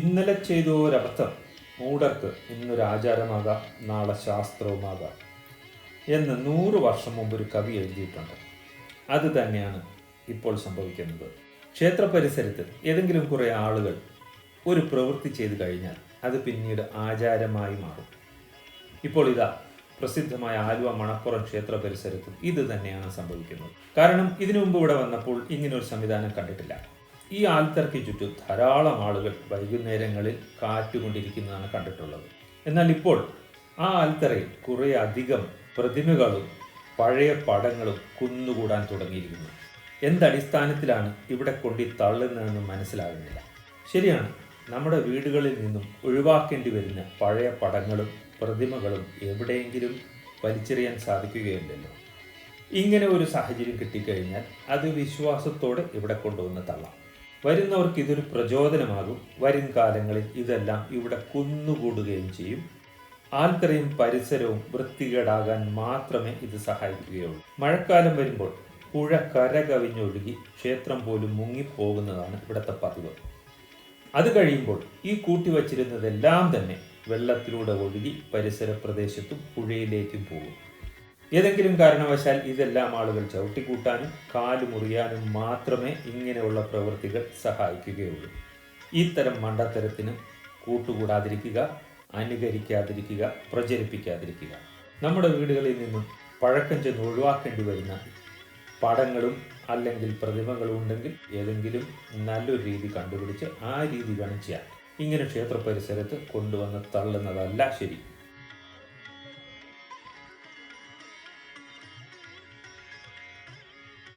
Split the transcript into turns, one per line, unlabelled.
ഇന്നലെ ചെയ്ത ഒരബദ്ധം മൂഢർക്ക് ഇന്നൊരാചാരമാകാം, നാളെ ശാസ്ത്രവുമാകാം എന്ന് 100 വർഷം മുമ്പ് ഒരു കവി എഴുതിയിട്ടുണ്ട്. അത് തന്നെയാണ് ഇപ്പോൾ സംഭവിക്കുന്നത്. ക്ഷേത്ര പരിസരത്ത് ഏതെങ്കിലും കുറേ ആളുകൾ ഒരു പ്രവൃത്തി ചെയ്തു കഴിഞ്ഞാൽ അത് പിന്നീട് ആചാരമായി മാറും. ഇപ്പോൾ ഇതാ പ്രസിദ്ധമായ ആലുവ മണപ്പുറം ക്ഷേത്ര പരിസരത്തും ഇത് തന്നെയാണ് സംഭവിക്കുന്നത്. കാരണം ഇതിനു മുമ്പ് ഇവിടെ വന്നപ്പോൾ ഇങ്ങനൊരു സംവിധാനം കണ്ടിട്ടില്ല. ഈ ആൽത്തറയ്ക്ക് ചുറ്റും ധാരാളം ആളുകൾ വൈകുന്നേരങ്ങളിൽ കാറ്റുകൊണ്ടിരിക്കുന്നതാണ് കണ്ടിട്ടുള്ളത്. എന്നാൽ ഇപ്പോൾ ആ ആൽത്തറയിൽ കുറേ അധികം പ്രതിമകളും പഴയ പടങ്ങളും കുന്നുകൂടാൻ തുടങ്ങിയിരിക്കുന്നു. എന്തടിസ്ഥാനത്തിലാണ് ഇവിടെ കൊണ്ടി തള്ളുന്നതെന്ന് മനസ്സിലാകുന്നില്ല. ശരിയാണ്, നമ്മുടെ വീടുകളിൽ നിന്നും ഒഴിവാക്കേണ്ടി വരുന്ന പഴയ പടങ്ങളും പ്രതിമകളും എവിടെയെങ്കിലും വലിച്ചെറിയാൻ സാധിക്കുകയില്ലല്ലോ. ഇങ്ങനെ ഒരു സാഹചര്യം കിട്ടിക്കഴിഞ്ഞാൽ അത് വിശ്വാസത്തോടെ ഇവിടെ കൊണ്ടുവന്ന് തള്ളാം. വരുന്നവർക്ക് ഇതൊരു പ്രചോദനമാകും. വരും കാലങ്ങളിൽ ഇതെല്ലാം ഇവിടെ കുന്നുകൂടുകയും ചെയ്യും. ആൽത്തറയും പരിസരവും വൃത്തികേടാകാൻ മാത്രമേ ഇത് സഹായിക്കുകയുള്ളൂ. മഴക്കാലം വരുമ്പോൾ പുഴ കരകവിഞ്ഞൊഴുകി ക്ഷേത്രം പോലും മുങ്ങിപ്പോകുന്നതാണ് ഇവിടുത്തെ പതിവ്. അത് കഴിയുമ്പോൾ ഈ കൂട്ടിവച്ചിരുന്നതെല്ലാം തന്നെ വെള്ളത്തിലൂടെ ഒഴുകി പരിസര പ്രദേശത്തും പുഴയിലേക്കും പോകും. ഏതെങ്കിലും കാരണവശാൽ ഇതെല്ലാം ആളുകൾ ചവിട്ടിക്കൂട്ടാനും കാല് മുറിയാനും മാത്രമേ ഇങ്ങനെയുള്ള പ്രവൃത്തികൾ സഹായിക്കുകയുള്ളൂ. ഇത്തരം മണ്ടത്തരത്തിന് കൂട്ടുകൂടാതിരിക്കുക, അനുകരിക്കാതിരിക്കുക, പ്രചരിപ്പിക്കാതിരിക്കുക. നമ്മുടെ വീടുകളിൽ നിന്നും പഴക്കം ചെന്ന് ഒഴിവാക്കേണ്ടി വരുന്ന പടങ്ങളും അല്ലെങ്കിൽ പ്രതിമകളും ഉണ്ടെങ്കിൽ ഏതെങ്കിലും നല്ലൊരു രീതി കണ്ടുപിടിച്ച് ആ രീതി വേണം ചെയ്യാൻ. ഇങ്ങനെ ക്ഷേത്ര പരിസരത്ത് കൊണ്ടുവന്ന് തള്ളുന്നതല്ല ശരി.